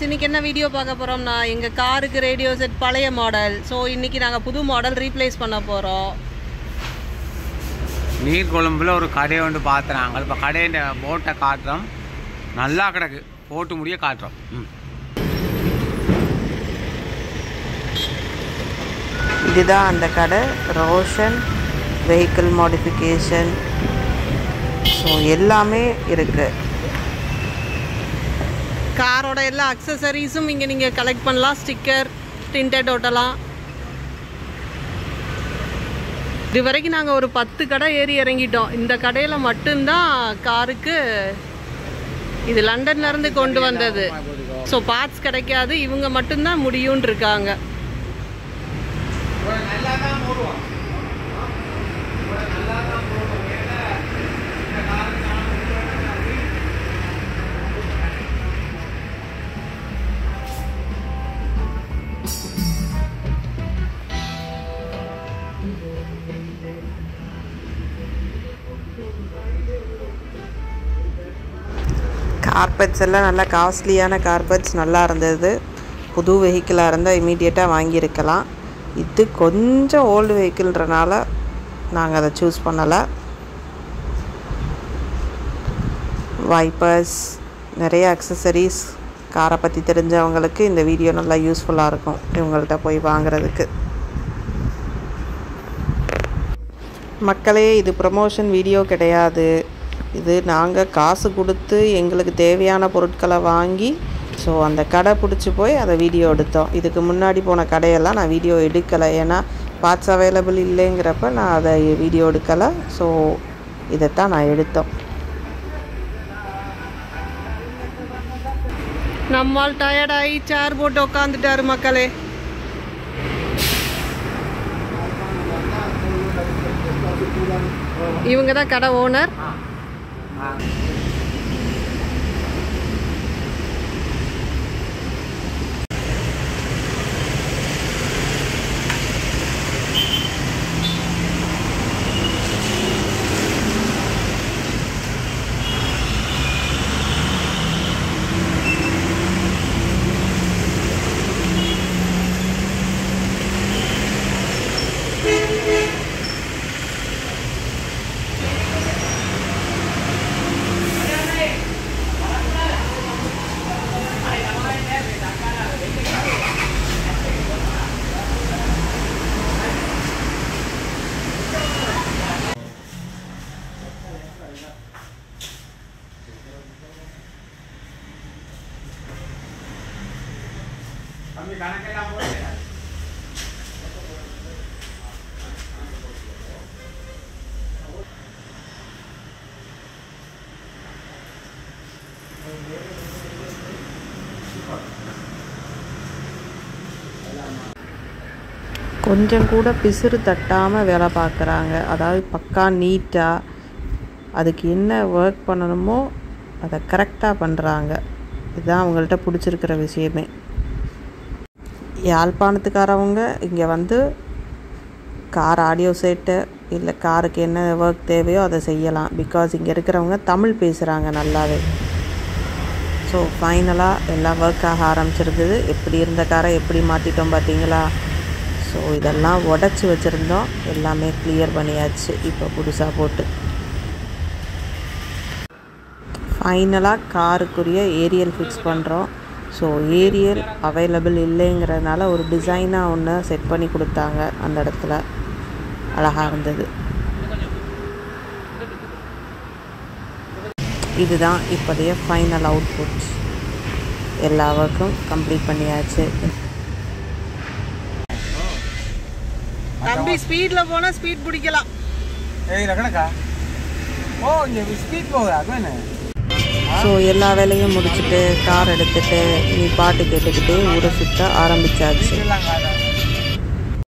இன்னைக்கு என்ன வீடியோ பார்க்க போகிறோம்னா எங்கள் காருக்கு ரேடியோ செட் பழைய மாடல். ஸோ இன்றைக்கி நாங்கள் புது மாடல் ரீப்ளேஸ் பண்ண போகிறோம். நீர்கொழும்பில் ஒரு கடையை வந்து பார்த்துறாங்க. இப்போ கடையை போட்டை காட்டுறோம். நல்லா கிடக்கு, போட்டு முடிய காட்டுறோம். இதுதான் அந்த கடை, ரோஷன் வெஹிக்கிள் மாடிஃபிகேஷன். ஸோ எல்லாமே இருக்குது. காரோட எல்லா அக்சசரிஸும் இங்கே நீங்கள் கலெக்ட் பண்ணலாம். ஸ்டிக்கர், டிண்டட் ஒட்டலாம். இது வரைக்கும் நாங்கள் ஒரு 10 கடை ஏறி இறங்கிட்டோம். இந்த கடையில் மட்டும்தான் காருக்கு இது லண்டன்லேருந்து கொண்டு வந்தது. ஸோ பார்ட்ஸ் கிடைக்காது, இவங்க மட்டும்தான் முடியும்னு இருக்காங்க. கார்பெட்ஸ் எல்லாம் நல்லா காஸ்ட்லியான கார்பெட்ஸ் நல்லா இருந்தது. புது வெஹிக்கிளாக இருந்தால் இமீடியட்டாக வாங்கியிருக்கலாம். இது கொஞ்சம் ஓல்டு வெஹிக்கிள்ன்றனால நாங்கள் அதை சூஸ் பண்ணலை. வைப்பர்ஸ், நிறைய அக்சசரிஸ், காரை பற்றி தெரிஞ்சவங்களுக்கு இந்த வீடியோ நல்லா யூஸ்ஃபுல்லாக இருக்கும் இவங்கள்ட்ட போய் வாங்குறதுக்கு. மக்களே, இது ப்ரமோஷன் வீடியோ கிடையாது. இது நாங்கள் காசு கொடுத்து எங்களுக்கு தேவையான பொருட்களை வாங்கி ஸோ அந்த கடை பிடிச்சி போய் அதை வீடியோ எடுத்தோம். இதுக்கு முன்னாடி போன கடையெல்லாம் நான் வீடியோ எடுக்கலை, ஏன்னா பார்ட்ஸ் அவைலபிள் இல்லைங்கிறப்ப நான் அதை வீடியோ எடுக்கலை. ஸோ இதைத்தான் நான் எடுத்தோம். நம்மால் டயர்டாகி சேர் போட்டு உட்காந்துட்டாரு மக்களே. இவங்க தான் கடை ஓனர். கொஞ்சம் கூட பிசுறு தட்டாமல் வேலை பார்க்குறாங்க. அதாவது பக்கா நீட்டாக அதுக்கு என்ன ஒர்க் பண்ணணுமோ அதை கரெக்டாக பண்ணுறாங்க. இதுதான் அவங்கள்ட்ட பிடிச்சிருக்கிற விஷயமே. யாழ்ப்பாணத்துக்காரவங்க இங்கே வந்து கார் ஆடியோ செட்டு இல்லை காருக்கு என்ன ஒர்க் தேவையோ அதை செய்யலாம். பிகாஸ் இங்கே இருக்கிறவங்க தமிழ் பேசுகிறாங்க நல்லாவே. ஸோ ஃபைனலாக எல்லாம் ஒர்க் ஆக ஆரம்பிச்சிருக்குது. எப்படி இருந்த காரை எப்படி மாற்றிட்டோம் பார்த்தீங்களா? ஸோ இதெல்லாம் உடச்சி வச்சுருந்தோம், எல்லாமே கிளியர் பண்ணியாச்சு இப்போ புதுசாக போட்டு. ஃபைனலாக காருக்குரிய ஏரியல் ஃபிக்ஸ் பண்ணுறோம். ஸோ ஏரியல் அவைலபிள் இல்லைங்கிறதுனால ஒரு டிசைனாக ஒன்று செட் பண்ணி கொடுத்தாங்க. அந்த இடத்துல அழகாக இருந்தது. இதுதான் இப்போதைய ஃபைனல் அவுட்புட். எல்லா ஒர்க்கும் கம்ப்ளீட் பண்ணியாச்சு. தம்பி ஸ்பீட்ல போனா ஸ்பீட் பிடிக்கலாம். ஸோ எல்லா வேலையும் முடிச்சுட்டு கார் எடுத்துகிட்டு நீ பாட்டு கேட்டுக்கிட்டே ஊரை சுற்ற ஆரம்பித்தாச்சு.